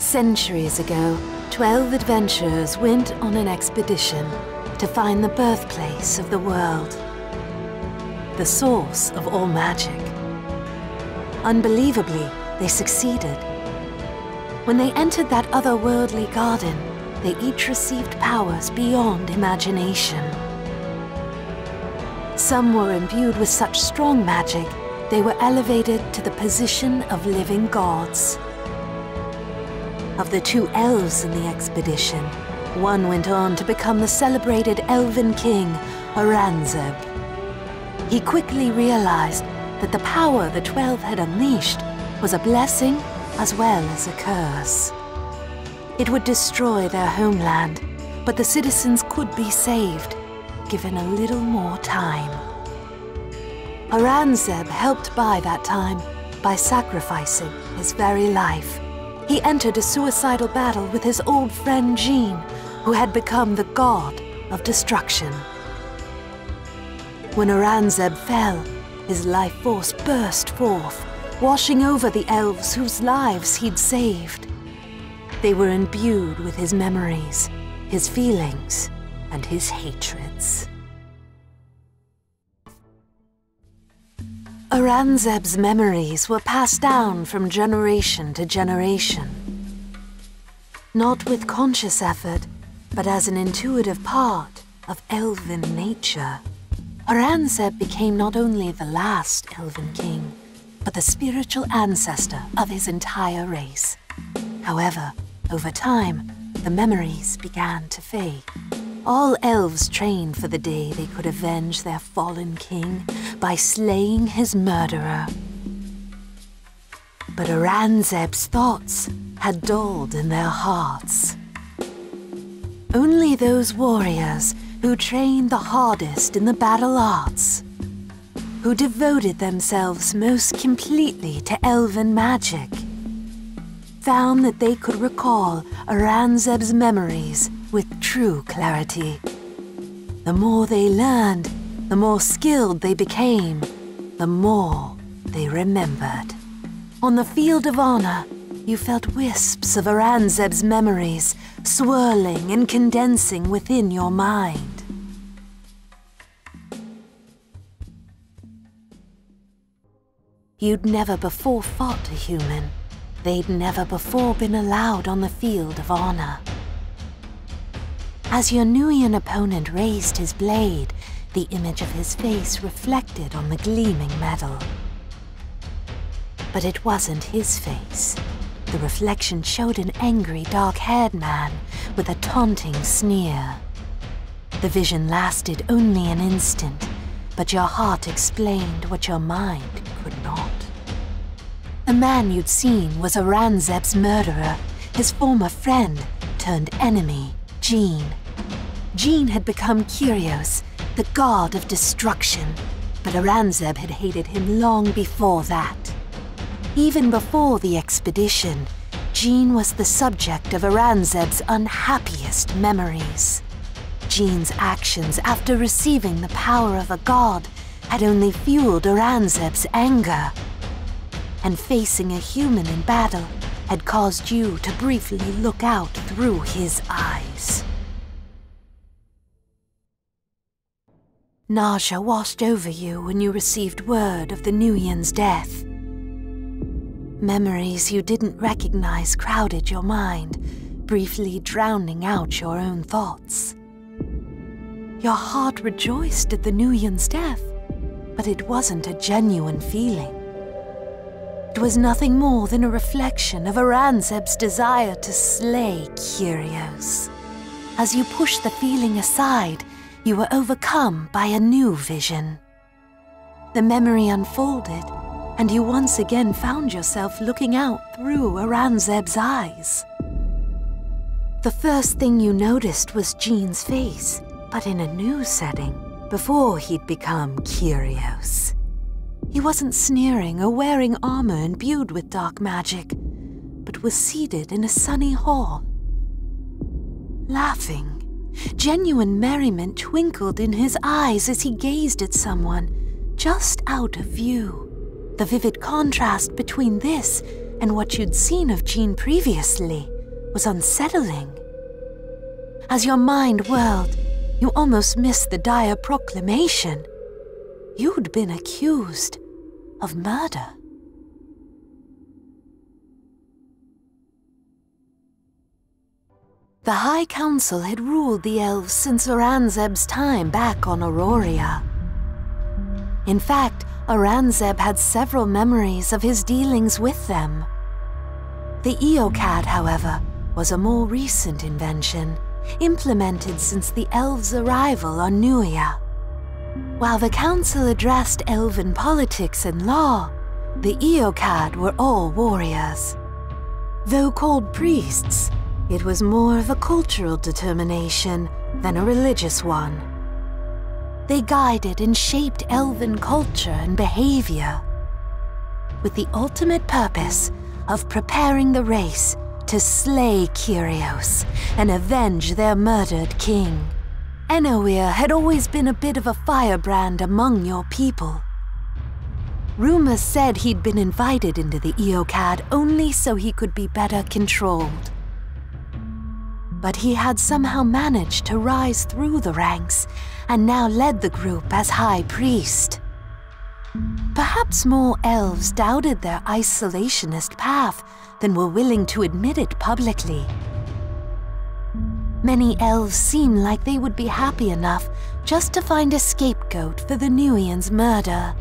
Centuries ago, 12 adventurers went on an expedition to find the birthplace of the world, the source of all magic. Unbelievably, they succeeded. When they entered that otherworldly garden, they each received powers beyond imagination. Some were imbued with such strong magic, they were elevated to the position of living gods. Of the 2 elves in the expedition, one went on to become the celebrated elven king, Aranzeb. He quickly realized that the power the 12 had unleashed was a blessing as well as a curse. It would destroy their homeland, but the citizens could be saved, given a little more time. Aranzeb helped buy that time by sacrificing his very life. He entered a suicidal battle with his old friend Jean, who had become the god of destruction. When Aranzeb fell, his life force burst forth, washing over the elves whose lives he'd saved. They were imbued with his memories, his feelings, and his hatreds. Aranzeb's memories were passed down from generation to generation. Not with conscious effort, but as an intuitive part of elven nature. Aranzeb became not only the last elven king, but the spiritual ancestor of his entire race. However, over time, the memories began to fade. All elves trained for the day they could avenge their fallen king by slaying his murderer. But Aranzeb's thoughts had dulled in their hearts. Only those warriors who trained the hardest in the battle arts, who devoted themselves most completely to elven magic, found that they could recall Aranzeb's memories with true clarity. The more they learned, the more skilled they became, the more they remembered. On the field of honor, you felt wisps of Aranzeb's memories swirling and condensing within your mind. You'd never before fought a human. They'd never before been allowed on the field of honor. As your Nuian opponent raised his blade, the image of his face reflected on the gleaming metal. But it wasn't his face. The reflection showed an angry, dark-haired man with a taunting sneer. The vision lasted only an instant, but your heart explained what your mind could not. The man you'd seen was Aranzeb's murderer, his former friend turned enemy, Jean. Jean had become Kyrios, the god of destruction, but Aranzeb had hated him long before that. Even before the expedition, Jean was the subject of Aranzeb's unhappiest memories. Jean's actions after receiving the power of a god had only fueled Aranzeb's anger. And facing a human in battle had caused you to briefly look out through his eyes. Nausea washed over you when you received word of the Nuian's death. Memories you didn't recognize crowded your mind, briefly drowning out your own thoughts. Your heart rejoiced at the Nuian's death, but it wasn't a genuine feeling. It was nothing more than a reflection of Aranzeb's desire to slay Kyrios. As you pushed the feeling aside, you were overcome by a new vision. The memory unfolded, and you once again found yourself looking out through Aranzeb's eyes. The first thing you noticed was Jean's face, but in a new setting, before he'd become Kyrios. He wasn't sneering or wearing armor imbued with dark magic, but was seated in a sunny hall. Laughing, genuine merriment twinkled in his eyes as he gazed at someone just out of view. The vivid contrast between this and what you'd seen of Jean previously was unsettling. As your mind whirled, you almost missed the dire proclamation. You'd been accused of murder. The High Council had ruled the elves since Aranzeb's time back on Auroria. In fact, Aranzeb had several memories of his dealings with them. The Eocad, however, was a more recent invention, implemented since the elves' arrival on Nuia. While the Council addressed elven politics and law, the Eocad were all warriors. Though called priests, it was more of a cultural determination than a religious one. They guided and shaped elven culture and behavior, with the ultimate purpose of preparing the race to slay Kyrios and avenge their murdered king. Enoa had always been a bit of a firebrand among your people. Rumors said he'd been invited into the Eocad only so he could be better controlled. But he had somehow managed to rise through the ranks and now led the group as High Priest. Perhaps more elves doubted their isolationist path than were willing to admit it publicly. Many elves seemed like they would be happy enough just to find a scapegoat for the Nuians' murder.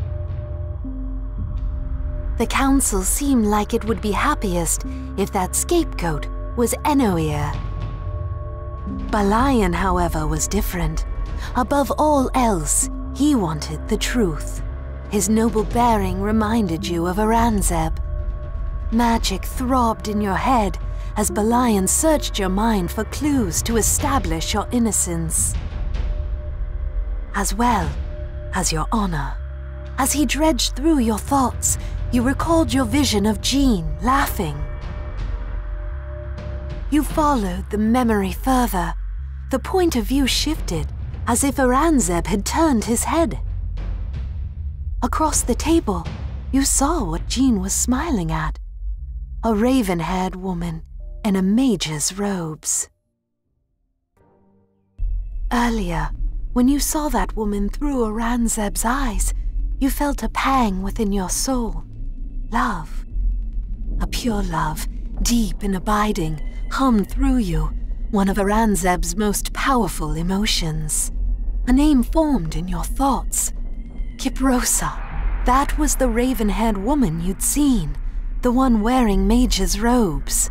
The Council seemed like it would be happiest if that scapegoat was Enoa. Balayan, however, was different. Above all else, he wanted the truth. His noble bearing reminded you of Aranzeb. Magic throbbed in your head as Balayan searched your mind for clues to establish your innocence, as well as your honor. As he dredged through your thoughts, you recalled your vision of Jean laughing. You followed the memory further. The point of view shifted, as if Aranzeb had turned his head. Across the table, you saw what Jean was smiling at. A raven-haired woman in a mage's robes. Earlier, when you saw that woman through Aranzeb's eyes, you felt a pang within your soul. Love. A pure love, deep and abiding, hummed through you, one of Aranzeb's most powerful emotions. A name formed in your thoughts. Kiprosa. That was the raven-haired woman you'd seen, the one wearing mage's robes.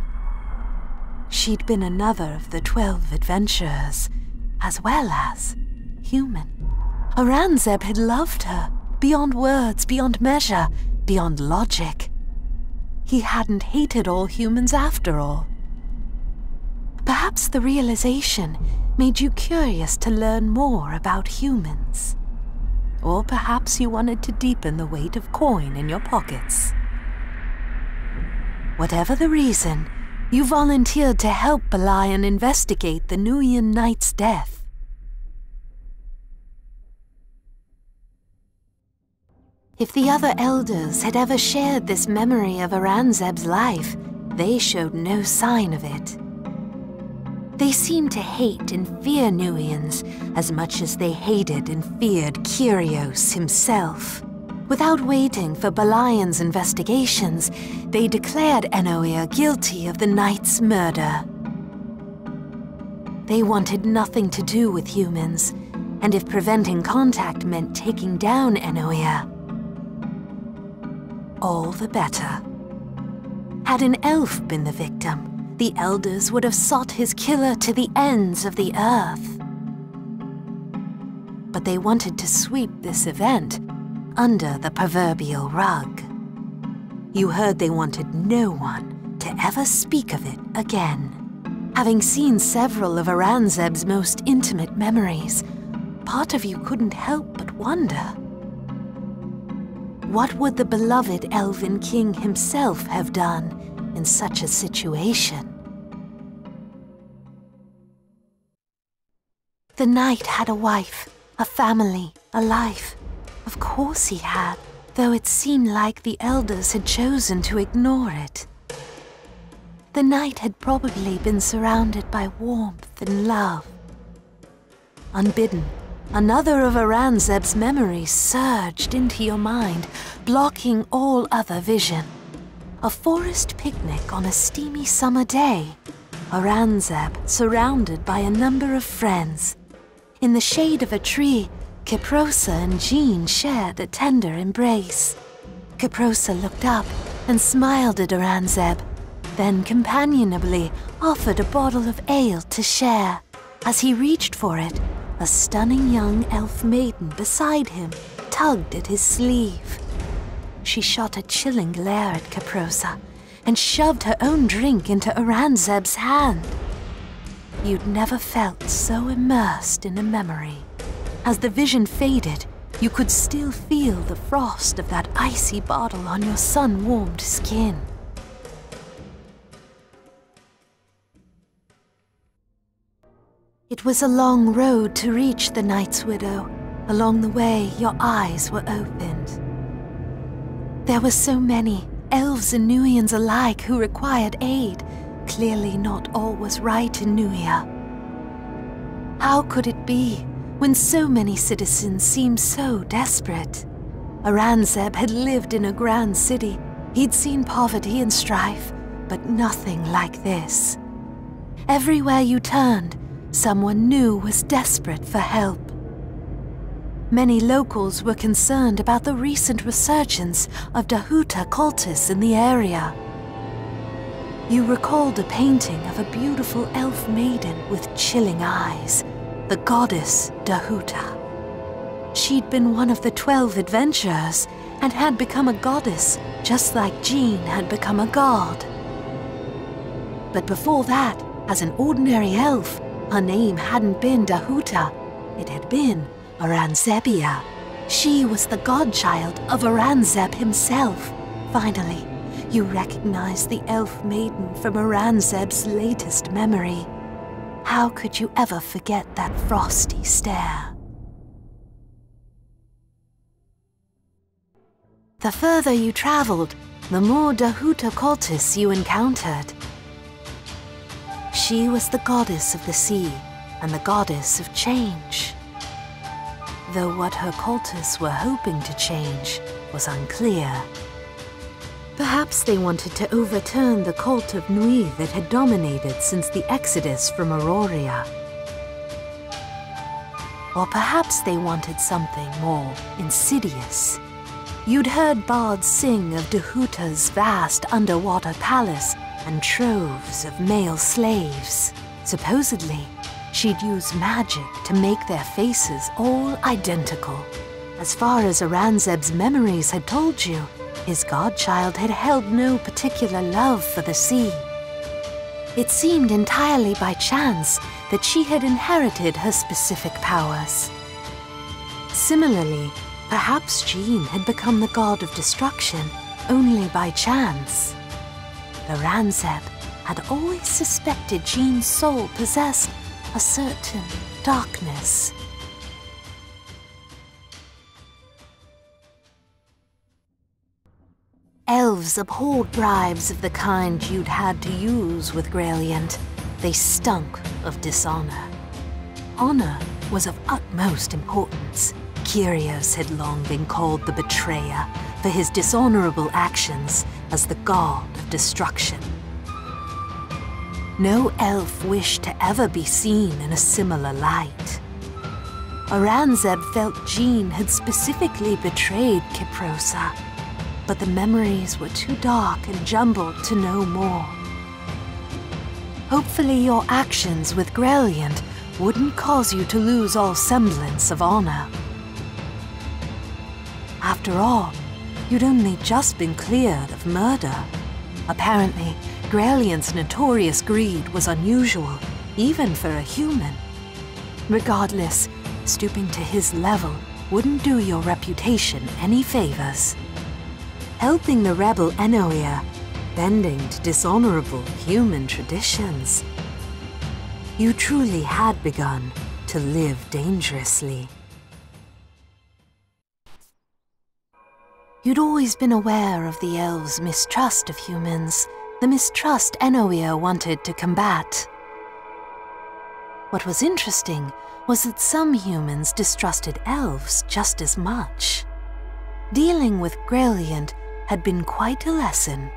She'd been another of the 12 adventurers, as well as human. Aranzeb had loved her, beyond words, beyond measure, beyond logic. He hadn't hated all humans after all. Perhaps the realization made you curious to learn more about humans. Or perhaps you wanted to deepen the weight of coin in your pockets. Whatever the reason, you volunteered to help Balayan investigate the Nuian knight's death. If the other elders had ever shared this memory of Aranzeb's life, they showed no sign of it. They seemed to hate and fear Nuians as much as they hated and feared Kyrios himself. Without waiting for Balayan's investigations, they declared Enoa guilty of the knight's murder. They wanted nothing to do with humans, and if preventing contact meant taking down Enoa, all the better. Had an elf been the victim, the elders would have sought his killer to the ends of the earth. But they wanted to sweep this event under the proverbial rug. You heard they wanted no one to ever speak of it again. Having seen several of Aranzeb's most intimate memories, part of you couldn't help but wonder. What would the beloved elven king himself have done in such a situation? The knight had a wife, a family, a life. Of course he had, though it seemed like the elders had chosen to ignore it. the night had probably been surrounded by warmth and love. Unbidden, another of Aranzeb's memories surged into your mind, blocking all other vision. A forest picnic on a steamy summer day. Aranzeb, surrounded by a number of friends. In the shade of a tree, Kiprosa and Jean shared a tender embrace. Kiprosa looked up and smiled at Aranzeb, then companionably offered a bottle of ale to share. As he reached for it, a stunning young elf maiden beside him tugged at his sleeve. She shot a chilling glare at Kiprosa and shoved her own drink into Aranzeb's hand. You'd never felt so immersed in a memory. As the vision faded, you could still feel the frost of that icy bottle on your sun-warmed skin. It was a long road to reach the Knight's Widow. Along the way, your eyes were opened. There were so many, elves and Nuians alike, who required aid. Clearly not all was right in Nuia. How could it be, when so many citizens seemed so desperate? Aranzeb had lived in a grand city. He'd seen poverty and strife, but nothing like this. Everywhere you turned, someone new was desperate for help. Many locals were concerned about the recent resurgence of Duta cultists in the area. You recalled a painting of a beautiful elf maiden with chilling eyes, the goddess Duta. She'd been one of the 12 adventurers and had become a goddess, just like Jean had become a god. But before that, as an ordinary elf, her name hadn't been Duta, it had been Aranzebia. She was the godchild of Aranzeb himself. Finally, you recognized the elf maiden from Aranzeb's latest memory. How could you ever forget that frosty stare? The further you traveled, the more Duta cultists you encountered. She was the goddess of the sea and the goddess of change. Though what her cultists were hoping to change was unclear. Perhaps they wanted to overturn the cult of Nui that had dominated since the exodus from Auroria. Or perhaps they wanted something more insidious. You'd heard bards sing of Dahuta's vast underwater palace and troves of male slaves. Supposedly, she'd use magic to make their faces all identical. As far as Aranzeb's memories had told you, his godchild had held no particular love for the sea. It seemed entirely by chance that she had inherited her specific powers. Similarly, perhaps Jean had become the god of destruction only by chance. Aranzeb had always suspected Jean's soul possessed a certain darkness. Elves abhorred bribes of the kind you'd had to use with Graeliant. They stunk of dishonor. Honor was of utmost importance. Kyrios had long been called the Betrayer for his dishonorable actions as the god of destruction. No elf wished to ever be seen in a similar light. Aranzeb felt Jean had specifically betrayed Kiprosa, but the memories were too dark and jumbled to know more. Hopefully your actions with Graeliant wouldn't cause you to lose all semblance of honor. After all, you'd only just been cleared of murder. Apparently, Graeliant's notorious greed was unusual, even for a human. Regardless, stooping to his level wouldn't do your reputation any favors. Helping the rebel Enoa, bending to dishonorable human traditions. You truly had begun to live dangerously. You'd always been aware of the elves' mistrust of humans, the mistrust Enoa wanted to combat. What was interesting was that some humans distrusted elves just as much. Dealing with Brilliant had been quite a lesson.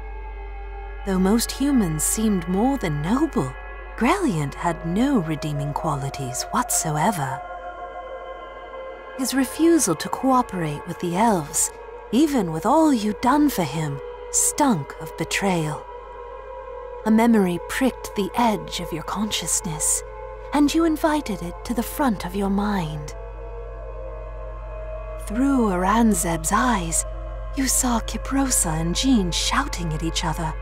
Though most humans seemed more than noble, Brilliant had no redeeming qualities whatsoever. His refusal to cooperate with the elves, even with all you'd done for him, stunk of betrayal. A memory pricked the edge of your consciousness, and you invited it to the front of your mind. Through Aranzeb's eyes, you saw Kiprosa and Jean shouting at each other,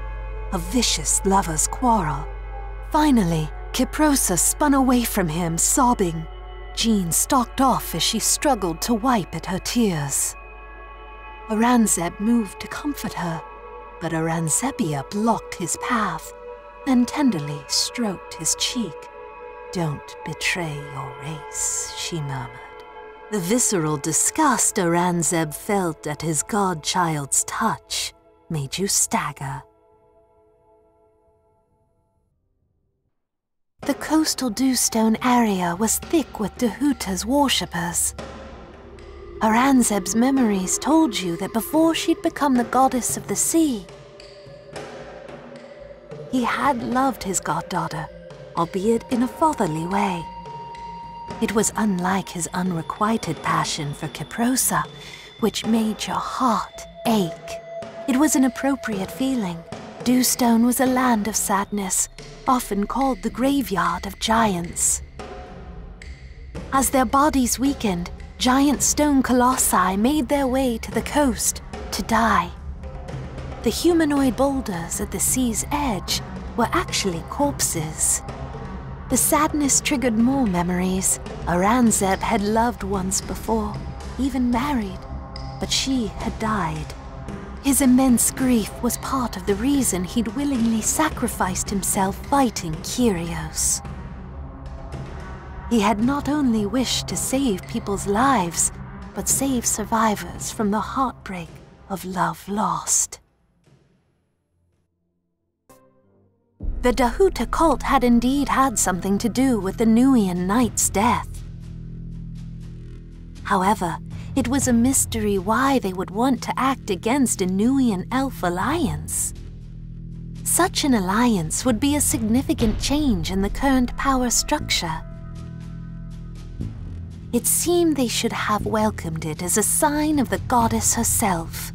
a vicious lover's quarrel. Finally, Kiprosa spun away from him, sobbing. Jean stalked off as she struggled to wipe at her tears. Aranzeb moved to comfort her, but Aranzebia blocked his path, then tenderly stroked his cheek. "Don't betray your race," she murmured. The visceral disgust Aranzeb felt at his godchild's touch made you stagger. The coastal dewstone area was thick with Dahuta's worshippers. Aranzeb's memories told you that before she'd become the goddess of the sea, he had loved his goddaughter, albeit in a fatherly way. It was unlike his unrequited passion for Kiprosa, which made your heart ache. It was an appropriate feeling. Dewstone was a land of sadness, often called the graveyard of giants. As their bodies weakened, giant stone colossi made their way to the coast to die. The humanoid boulders at the sea's edge were actually corpses. The sadness triggered more memories. Aranzeb had loved once before, even married, but she had died. His immense grief was part of the reason he'd willingly sacrificed himself fighting Kyrios. He had not only wished to save people's lives, but save survivors from the heartbreak of love lost. The Dahuta cult had indeed had something to do with the Nuian knight's death. However, it was a mystery why they would want to act against a Nuian elf alliance. Such an alliance would be a significant change in the current power structure. It seemed they should have welcomed it as a sign of the goddess herself.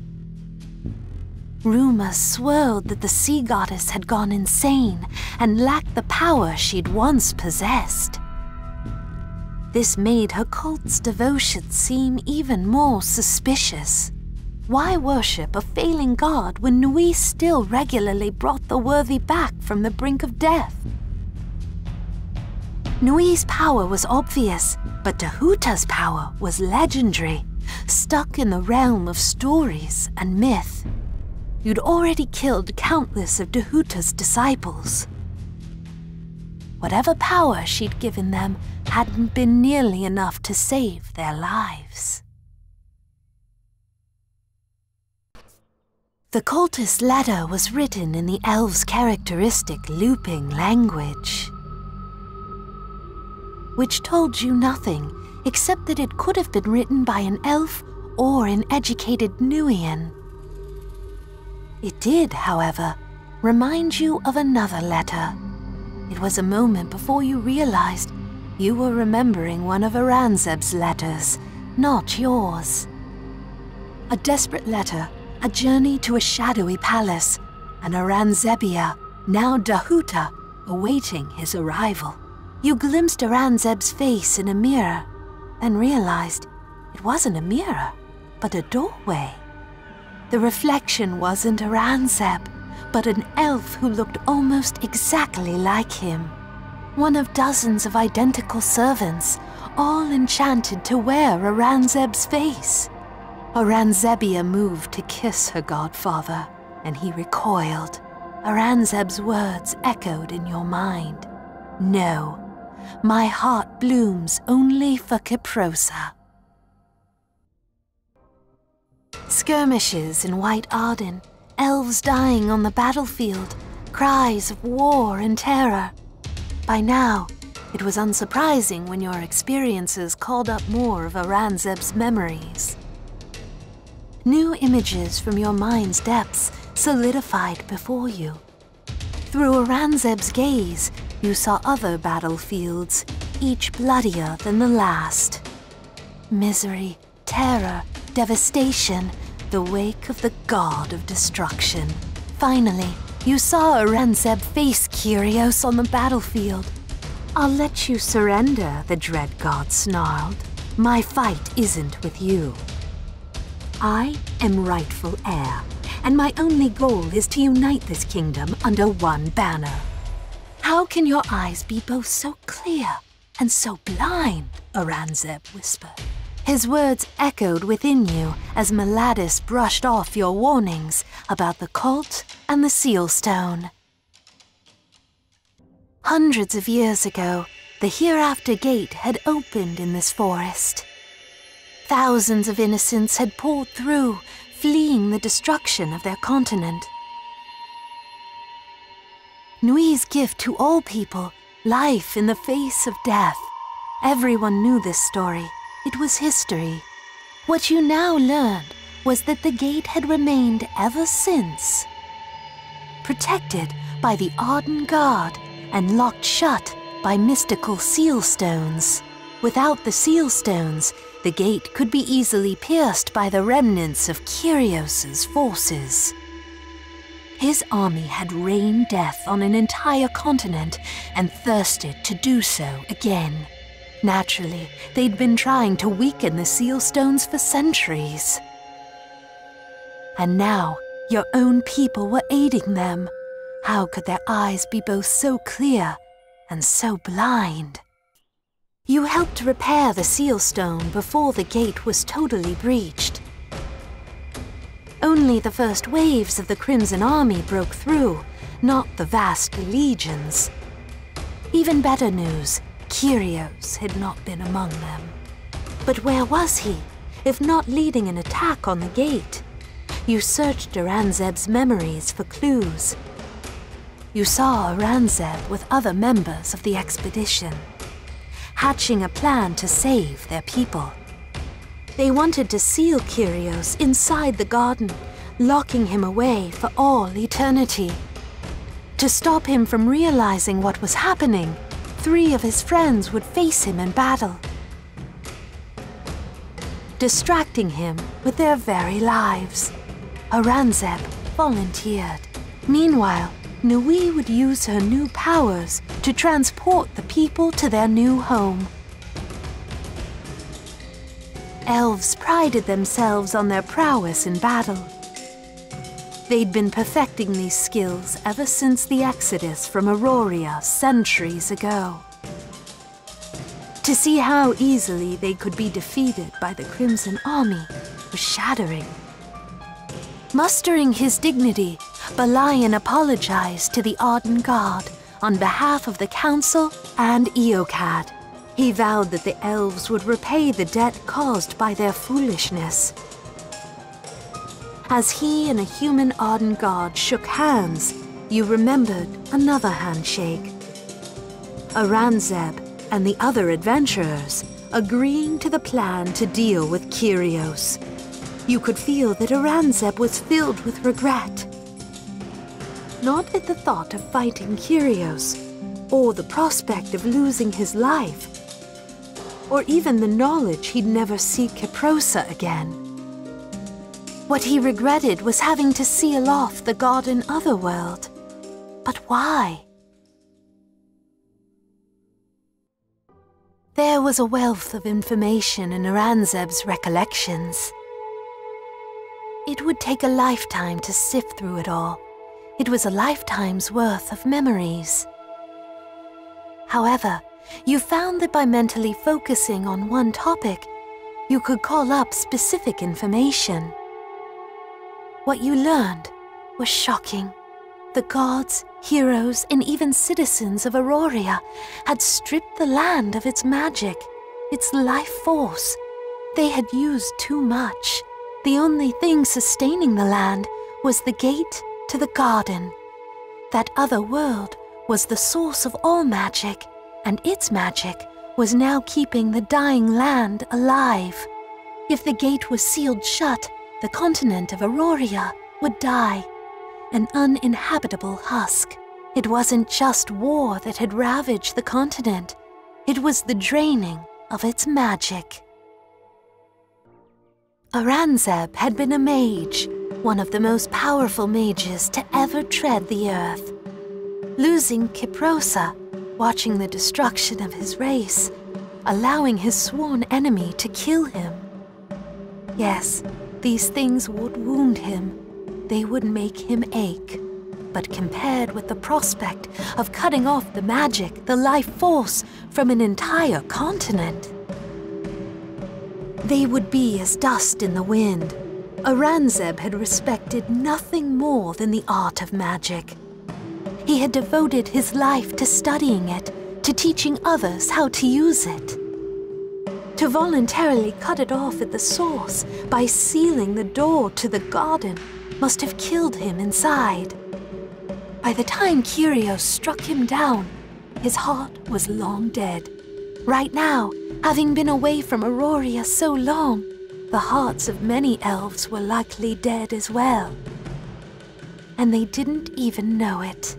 Rumors swirled that the sea goddess had gone insane and lacked the power she'd once possessed. This made her cult's devotion seem even more suspicious. Why worship a failing god when Nui still regularly brought the worthy back from the brink of death? Nui's power was obvious, but Dahuta's power was legendary, stuck in the realm of stories and myth. You'd already killed countless of Dahuta's disciples. Whatever power she'd given them hadn't been nearly enough to save their lives. The cultist's letter was written in the elves' characteristic looping language, which told you nothing except that it could have been written by an elf or an educated Nuian. It did, however, remind you of another letter. It was a moment before you realized you were remembering one of Aranzeb's letters, not yours. A desperate letter, a journey to a shadowy palace, and Aranzebia, now Dahuta, awaiting his arrival. You glimpsed Aranzeb's face in a mirror, then realized it wasn't a mirror, but a doorway. The reflection wasn't Aranzeb, but an elf who looked almost exactly like him. One of dozens of identical servants, all enchanted to wear Aranzeb's face. Aranzebia moved to kiss her godfather, and he recoiled. Aranzeb's words echoed in your mind. No, my heart blooms only for Kiprosa. Skirmishes in White Arden, elves dying on the battlefield, cries of war and terror. By now, it was unsurprising when your experiences called up more of Aranzeb's memories. New images from your mind's depths solidified before you. Through Aranzeb's gaze, you saw other battlefields, each bloodier than the last. Misery, terror, devastation, the wake of the god of destruction. Finally, you saw Aranzeb face Kyrios on the battlefield. "I'll let you surrender," the dread god snarled. "My fight isn't with you. I am rightful heir, and my only goal is to unite this kingdom under one banner." "How can your eyes be both so clear and so blind?" Aranzeb whispered. His words echoed within you as Maladis brushed off your warnings about the cult and the sealstone. Hundreds of years ago, the Hereafter Gate had opened in this forest. Thousands of innocents had poured through, fleeing the destruction of their continent. Nui's gift to all people, life in the face of death. Everyone knew this story. It was history. What you now learned was that the gate had remained ever since, protected by the Arden Guard and locked shut by mystical sealstones. Without the sealstones, the gate could be easily pierced by the remnants of Kyrios's forces. His army had rained death on an entire continent and thirsted to do so again. Naturally, they'd been trying to weaken the sealstones for centuries. And now, your own people were aiding them. How could their eyes be both so clear and so blind? You helped repair the sealstone before the gate was totally breached. Only the first waves of the Crimson Army broke through, not the vast legions. Even better news, Kyrios had not been among them. But where was he, if not leading an attack on the gate? You searched Aranzeb's memories for clues. You saw Aranzeb with other members of the expedition, hatching a plan to save their people. They wanted to seal Kyrios inside the garden, locking him away for all eternity. To stop him from realizing what was happening, 3 of his friends would face him in battle, distracting him with their very lives. Aranzeb volunteered. Meanwhile, Nui would use her new powers to transport the people to their new home. Elves prided themselves on their prowess in battle. They'd been perfecting these skills ever since the exodus from Auroria centuries ago. To see how easily they could be defeated by the Crimson Army was shattering. Mustering his dignity, Balayan apologized to the Arden Guard on behalf of the Council and Eocad. He vowed that the elves would repay the debt caused by their foolishness. As he and a human Arden Guard shook hands, you remembered another handshake. Aranzeb and the other adventurers agreeing to the plan to deal with Kyrios. You could feel that Aranzeb was filled with regret. Not at the thought of fighting Kyrios, or the prospect of losing his life, or even the knowledge he'd never see Kyprosa again. What he regretted was having to seal off the Garden Otherworld. But why? There was a wealth of information in Aranzeb's recollections. It would take a lifetime to sift through it all. It was a lifetime's worth of memories. However, you found that by mentally focusing on one topic, you could call up specific information. What you learned was shocking. The gods, heroes, and even citizens of Auroria had stripped the land of its magic, its life force. They had used too much. The only thing sustaining the land was the gate to the garden. That other world was the source of all magic, and its magic was now keeping the dying land alive. If the gate was sealed shut, the continent of Auroria would die, an uninhabitable husk. It wasn't just war that had ravaged the continent, it was the draining of its magic. Aranzeb had been a mage, one of the most powerful mages to ever tread the earth. Losing Kiprosa, watching the destruction of his race, allowing his sworn enemy to kill him. Yes, these things would wound him, they would make him ache. But compared with the prospect of cutting off the magic, the life force, from an entire continent, they would be as dust in the wind. Aranzeb had respected nothing more than the art of magic. He had devoted his life to studying it, to teaching others how to use it. To voluntarily cut it off at the source by sealing the door to the garden must have killed him inside. By the time Kyrios struck him down, his heart was long dead. Right now, having been away from Auroria so long, the hearts of many elves were likely dead as well. And they didn't even know it.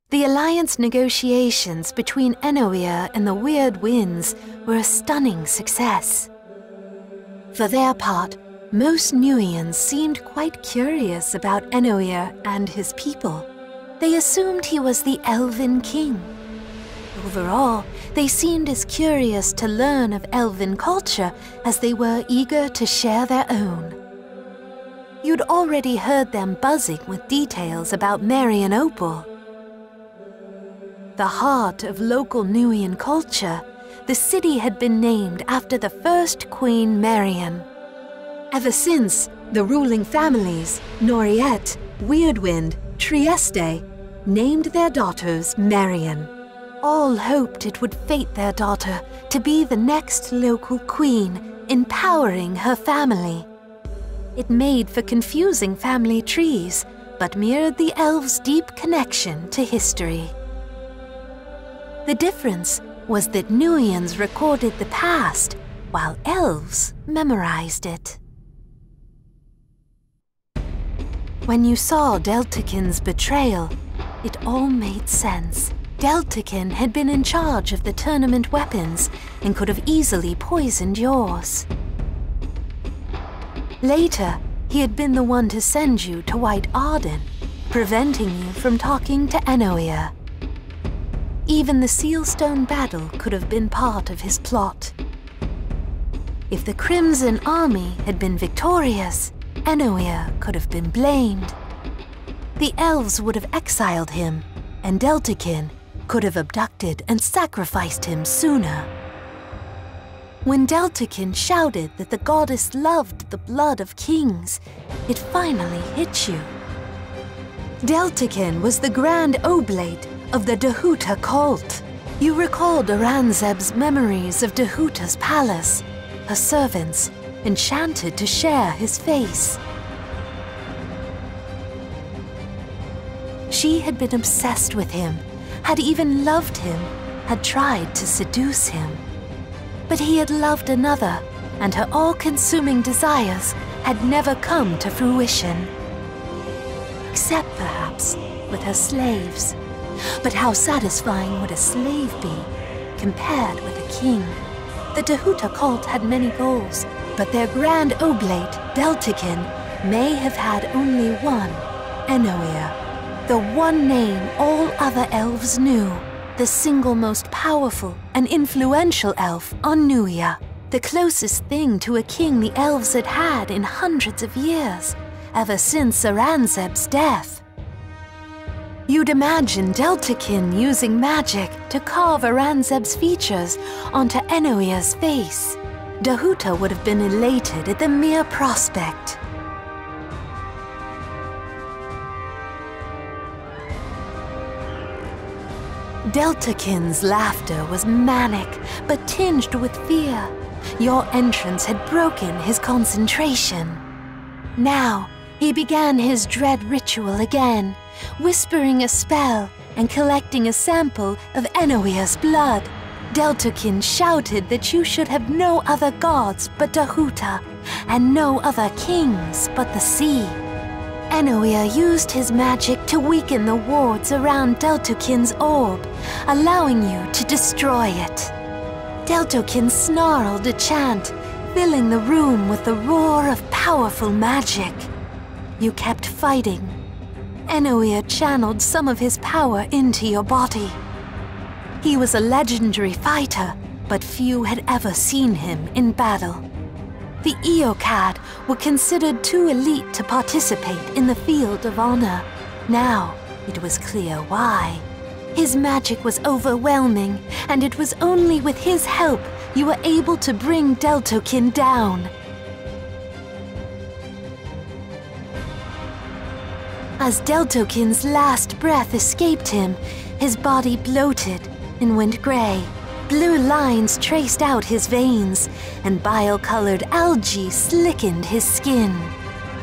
The alliance negotiations between Enoa and the Weird Winds were a stunning success. For their part, most Nuians seemed quite curious about Enoa and his people. They assumed he was the Elven King. Overall, they seemed as curious to learn of Elven culture as they were eager to share their own. You'd already heard them buzzing with details about Marian Opal. The heart of local Nuian culture, the city had been named after the first Queen Marian. Ever since, the ruling families, Noriet, Weirdwind, Trieste, named their daughters Marian. All hoped it would fate their daughter to be the next local queen, empowering her family. It made for confusing family trees, but mirrored the elves' deep connection to history. The difference was that Nuians recorded the past, while elves memorized it. When you saw Deltakin's betrayal, it all made sense. Deltakin had been in charge of the tournament weapons and could have easily poisoned yours. Later, he had been the one to send you to White Arden, preventing you from talking to Enoa. Even the sealstone battle could have been part of his plot. If the Crimson Army had been victorious, Enoa could have been blamed. The elves would have exiled him, and Deltakin could have abducted and sacrificed him sooner. When Deltakin shouted that the goddess loved the blood of kings, it finally hit you. Deltakin was the Grand Oblate of the Duta cult. You recalled Aranzeb's memories of Dahuta's palace, her servants, enchanted to share his face. She had been obsessed with him, had even loved him, had tried to seduce him. But he had loved another, and her all-consuming desires had never come to fruition. Except, perhaps, with her slaves. But how satisfying would a slave be, compared with a king? The Duta cult had many goals, but their Grand Oblate, Deltakin, may have had only one, Enoa. The one name all other elves knew, the single most powerful and influential elf on Nuia, the closest thing to a king the elves had had in hundreds of years, ever since Aranzeb's death. You'd imagine Deltakin using magic to carve Aranzeb's features onto Enoa's face. Duta would have been elated at the mere prospect. Deltakin's laughter was manic, but tinged with fear. Your entrance had broken his concentration. Now, He began his dread ritual again, whispering a spell and collecting a sample of Enoa's blood. Deltakin shouted that you should have no other gods but Duta, and no other kings but the sea. Enoa used his magic to weaken the wards around Deltakin's orb, allowing you to destroy it. Deltakin snarled a chant, filling the room with the roar of powerful magic. You kept fighting. Enoa channeled some of his power into your body. He was a legendary fighter, but few had ever seen him in battle. The Eocad were considered too elite to participate in the field of honor. Now, it was clear why. His magic was overwhelming, and it was only with his help you were able to bring Deltakin down. As Deltakin's last breath escaped him, his body bloated and went gray. Blue lines traced out his veins, and bile-colored algae slickened his skin.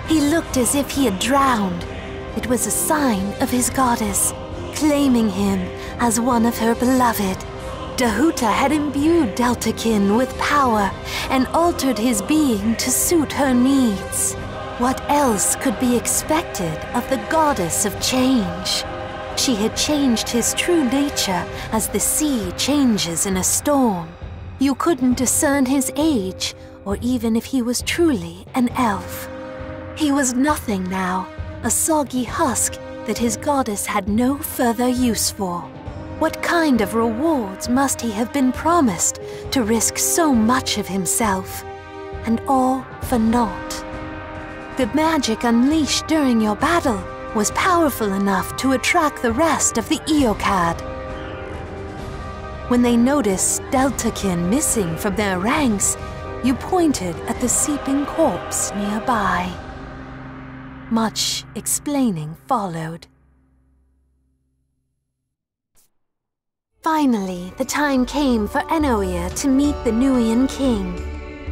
He looked as if he had drowned. It was a sign of his goddess, claiming him as one of her beloved. Duta had imbued Deltakin with power and altered his being to suit her needs. What else could be expected of the goddess of change? She had changed his true nature as the sea changes in a storm. You couldn't discern his age, or even if he was truly an elf. He was nothing now, a soggy husk that his goddess had no further use for. What kind of rewards must he have been promised to risk so much of himself? And all for naught. The magic unleashed during your battle was powerful enough to attract the rest of the Eocad. When they noticed Deltakin missing from their ranks, you pointed at the seeping corpse nearby. Much explaining followed. Finally, the time came for Enoa to meet the Nuian king.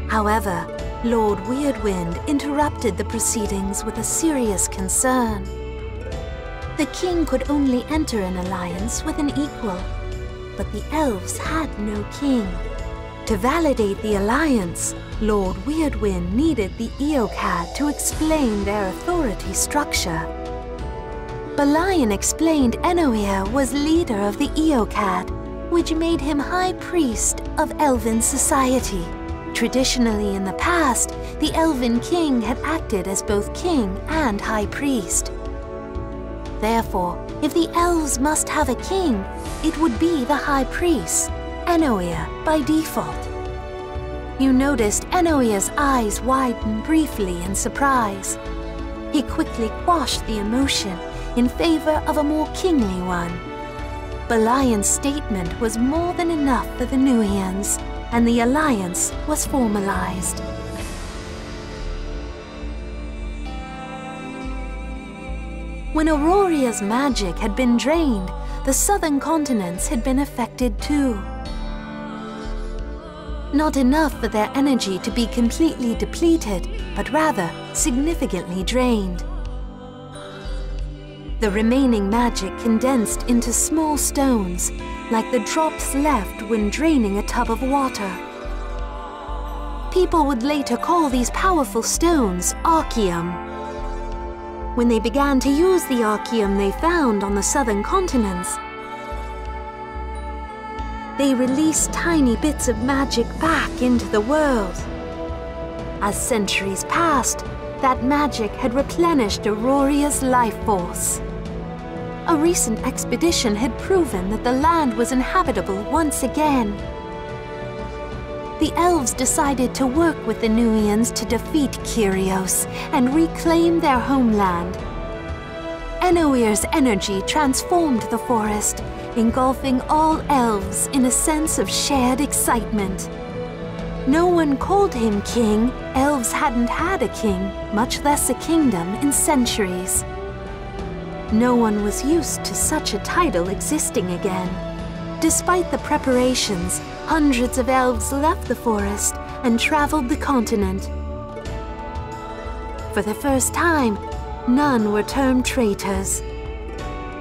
However, Lord Weirdwind interrupted the proceedings with a serious concern. The king could only enter an alliance with an equal, but the elves had no king. To validate the alliance, Lord Weirdwind needed the Eocad to explain their authority structure. Balion explained Enoa was leader of the Eocad, which made him high priest of elven society. Traditionally in the past, the elven king had acted as both king and high priest. Therefore, if the elves must have a king, it would be the high priest, Enoa, by default. You noticed Enoa's eyes widen briefly in surprise. He quickly quashed the emotion in favor of a more kingly one. Balion's statement was more than enough for the Nuians, and the alliance was formalized. When Auroria's magic had been drained, the southern continents had been affected too. Not enough for their energy to be completely depleted, but rather significantly drained. The remaining magic condensed into small stones, like the drops left when draining a tub of water. People would later call these powerful stones Archeum. When they began to use the Archeum they found on the southern continents, they released tiny bits of magic back into the world. As centuries passed, that magic had replenished Auroria's life force. A recent expedition had proven that the land was inhabitable once again. The elves decided to work with the Nuians to defeat Kyrios and reclaim their homeland. Enoa's energy transformed the forest, engulfing all elves in a sense of shared excitement. No one called him king. Elves hadn't had a king, much less a kingdom, in centuries. No one was used to such a title existing again. Despite the preparations, hundreds of elves left the forest and traveled the continent. For the first time, none were termed traitors.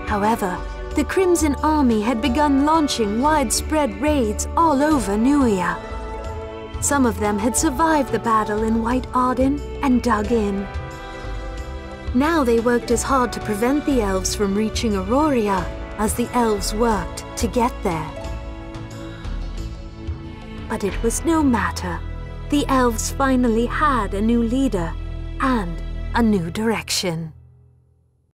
However, the Crimson Army had begun launching widespread raids all over Nuia. Some of them had survived the battle in White Arden and dug in. Now they worked as hard to prevent the elves from reaching Auroria as the elves worked to get there. But it was no matter. The elves finally had a new leader and a new direction.